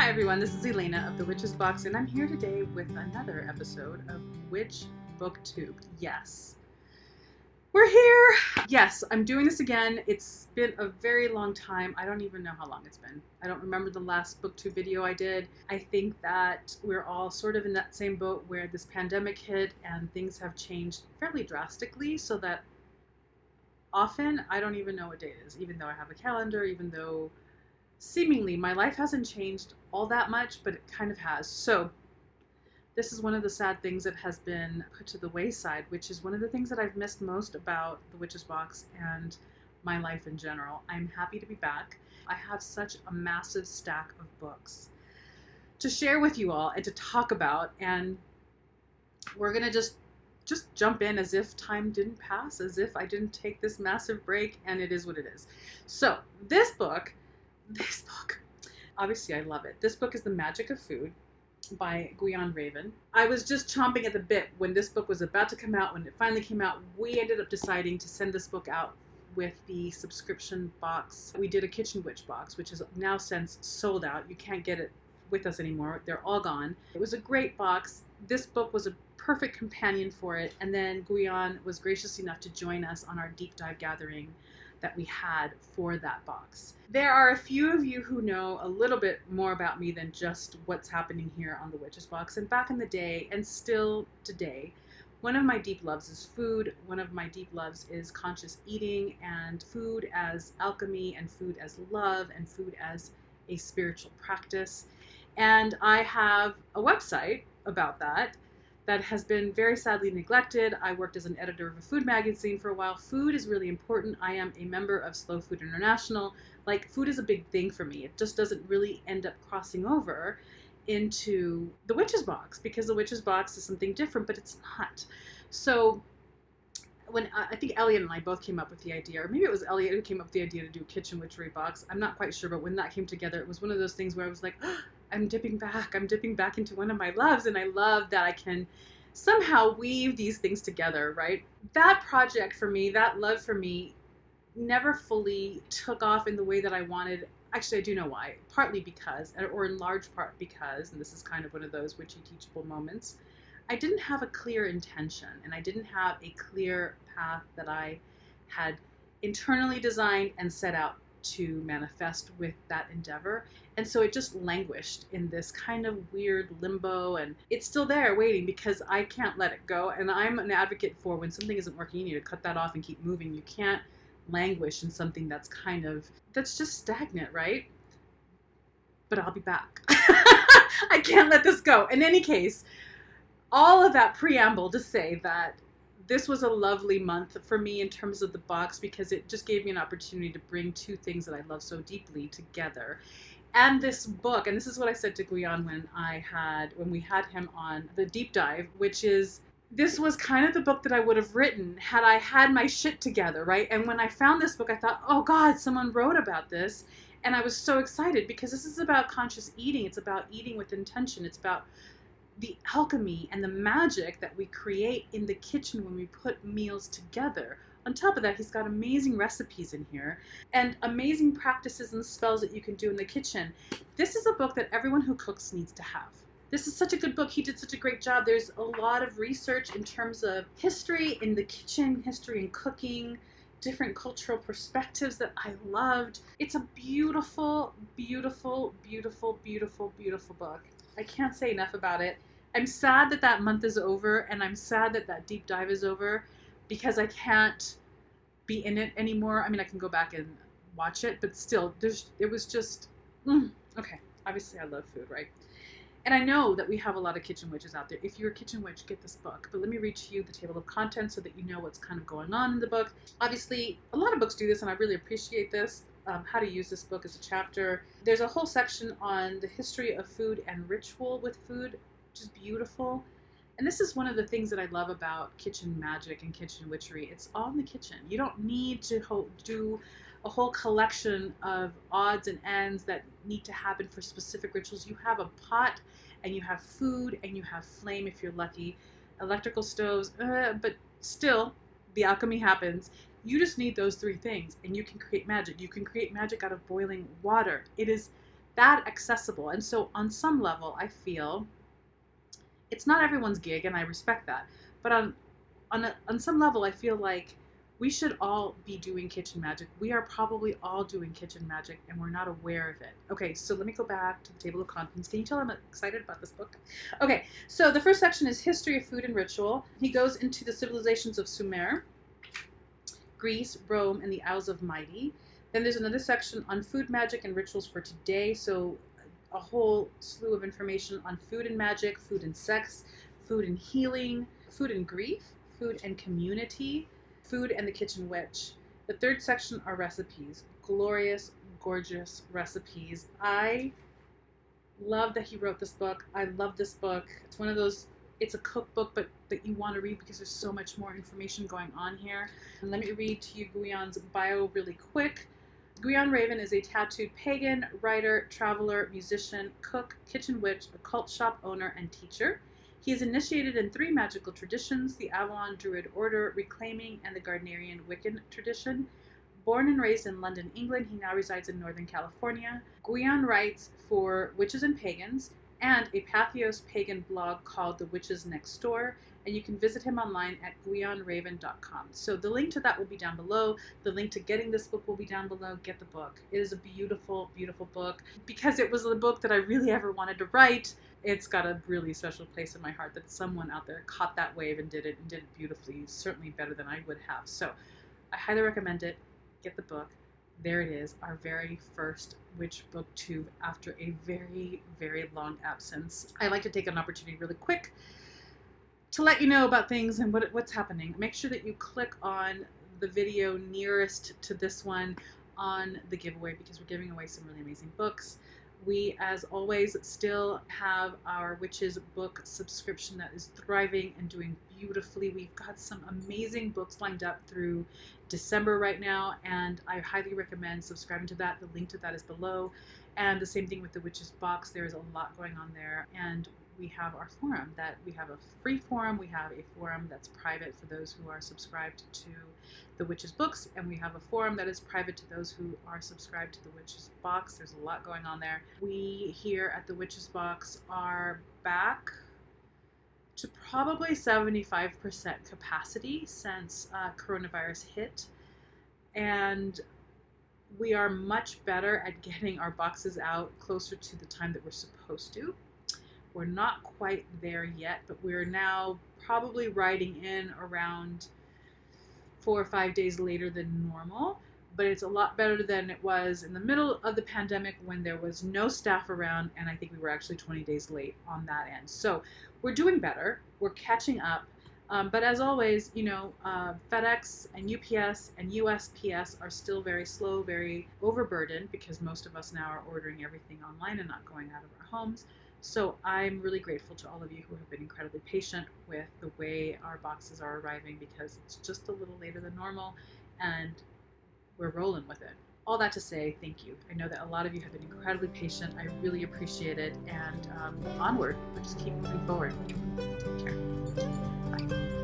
Hi everyone, this is Elena of the Witches Box, and I'm here today with another episode of Witch Booktube. Yes, we're here! Yes, I'm doing this again. It's been a very long time. I don't even know how long it's been. I don't remember the last Booktube video I did. I think that we're all sort of in that same boat where this pandemic hit and things have changed fairly drastically, so that often I don't even know what day it is, even though I have a calendar, even though seemingly my life hasn't changed all that much, but it kind of has. So this is one of the sad things that has been put to the wayside, which is one of the things that I've missed most about the Witches Box and my life in general. I'm happy to be back. I have such a massive stack of books to share with you all and to talk about, and we're gonna just jump in as if time didn't pass, as if I didn't take this massive break, and it is what it is. So this book, obviously I love it. This book is The Magick of Food by Gwion. I was just chomping at the bit when this book was about to come out. When it finally came out, we ended up deciding to send this book out with the subscription box. We did a Kitchen Witch box, which is now since sold out. You can't get it with us anymore. They're all gone. It was a great box. This book was a perfect companion for it. And then Gwion was gracious enough to join us on our deep dive gathering that we had for that box. There are a few of you who know a little bit more about me than just what's happening here on the Witches Box. And back in the day, and still today, one of my deep loves is food. One of my deep loves is conscious eating, and food as alchemy, and food as love, and food as a spiritual practice. And I have a website about that has been very sadly neglected. I worked as an editor of a food magazine for a while. Food is really important. I am a member of Slow Food International. Like, food is a big thing for me. It just doesn't really end up crossing over into the Witches Box, because the Witches Box is something different, but it's not. So when I think Elliot and I both came up with the idea, or maybe it was Elliot who came up with the idea to do a kitchen witchery box. I'm not quite sure, but when that came together, it was one of those things where I was like, oh, I'm dipping back into one of my loves, and I love that I can somehow weave these things together, right? That project for me, that love for me, never fully took off in the way that I wanted. Actually, I do know why. Partly because, or in large part because, and this is kind of one of those witchy teachable moments, I didn't have a clear intention, and I didn't have a clear path that I had internally designed and set out to manifest with that endeavor. And so it just languished in this kind of weird limbo, and it's still there waiting because I can't let it go. And I'm an advocate for when something isn't working, you need to cut that off and keep moving. You can't languish in something that's just stagnant, right? But I'll be back. I can't let this go. In any case, all of that preamble to say that this was a lovely month for me in terms of the box, because it just gave me an opportunity to bring two things that I love so deeply together. And this book, and this is what I said to Gwion when we had him on the deep dive, which is, this was kind of the book that I would have written had I had my shit together, right? And when I found this book, I thought, oh God, someone wrote about this. And I was so excited because this is about conscious eating. It's about eating with intention. It's about the alchemy and the magic that we create in the kitchen when we put meals together. On top of that, he's got amazing recipes in here and amazing practices and spells that you can do in the kitchen. This is a book that everyone who cooks needs to have. This is such a good book. He did such a great job. There's a lot of research in terms of history in the kitchen, history in cooking, different cultural perspectives that I loved. It's a beautiful, beautiful, beautiful, beautiful, beautiful book. I can't say enough about it. I'm sad that that month is over, and I'm sad that that deep dive is over, because I can't be in it anymore. I mean, I can go back and watch it, but still, it was just, okay. Obviously, I love food, right? And I know that we have a lot of kitchen witches out there. If you're a kitchen witch, get this book. But let me read to you the table of contents so that you know what's kind of going on in the book. Obviously, a lot of books do this, and I really appreciate this. How to use this book as a chapter. There's a whole section on the history of food and ritual with food, which is beautiful. And this is one of the things that I love about kitchen magic and kitchen witchery. It's all in the kitchen. You don't need to do a whole collection of odds and ends that need to happen for specific rituals. You have a pot, and you have food, and you have flame if you're lucky. Electrical stoves, but still, the alchemy happens. You just need those three things, and you can create magic. You can create magic out of boiling water. It is that accessible. And so on some level, I feel it's not everyone's gig, and I respect that. But on some level, I feel like we should all be doing kitchen magic. We are probably all doing kitchen magic, and we're not aware of it. Okay, so let me go back to the table of contents. Can you tell I'm excited about this book? Okay, so the first section is History of Food and Ritual. He goes into the civilizations of Sumer, Greece, Rome, and the Isles of Mighty. Then there's another section on food magic and rituals for today. So a whole slew of information on food and magic, food and sex, food and healing, food and grief, food and community, food and the kitchen witch. The third section are recipes. Glorious, gorgeous recipes. I love that he wrote this book. I love this book. It's one of those, it's a cookbook, but that you want to read because there's so much more information going on here. And let me read to you Gwion's bio really quick. Gwion Raven is a tattooed pagan, writer, traveler, musician, cook, kitchen witch, occult shop owner, and teacher. He is initiated in 3 magical traditions, the Avalon Druid Order, Reclaiming, and the Gardnerian Wiccan tradition. Born and raised in London, England, he now resides in Northern California. Gwion writes for Witches and Pagans and a Pathos pagan blog called The Witches Next Door, and you can visit him online at gwionraven.com. So the link to that will be down below. The link to getting this book will be down below. Get the book. It is a beautiful, beautiful book. Because it was the book that I really ever wanted to write, it's got a really special place in my heart that someone out there caught that wave and did it beautifully, certainly better than I would have. So I highly recommend it. Get the book. There it is, our very first Witch Booktube after a very, very long absence. I like to take an opportunity really quick to let you know about things and what's happening. Make sure that you click on the video nearest to this one on the giveaway because we're giving away some really amazing books. We, as always, still have our Witches book subscription that is thriving and doing beautifully. We've got some amazing books lined up through December right now, and I highly recommend subscribing to that. The link to that is below. And the same thing with the Witches box. There is a lot going on there. And we have our forum that we have a free forum. We have a forum that's private for those who are subscribed to the Witches books, and we have a forum that is private to those who are subscribed to the Witches box. There's a lot going on there. We here at the Witches box are back to probably 75% capacity since coronavirus hit, and we are much better at getting our boxes out closer to the time that we're supposed to. We're not quite there yet, but we're now probably riding in around 4 or 5 days later than normal, but it's a lot better than it was in the middle of the pandemic when there was no staff around, and I think we were actually 20 days late on that end. So we're doing better. We're catching up. But as always, you know, FedEx and UPS and USPS are still very slow, very overburdened because most of us now are ordering everything online and not going out of our homes. So I'm really grateful to all of you who have been incredibly patient with the way our boxes are arriving because it's just a little later than normal and we're rolling with it. All that to say, thank you. I know that a lot of you have been incredibly patient. I really appreciate it. And onward, we'll just keep moving forward. Take care. Bye.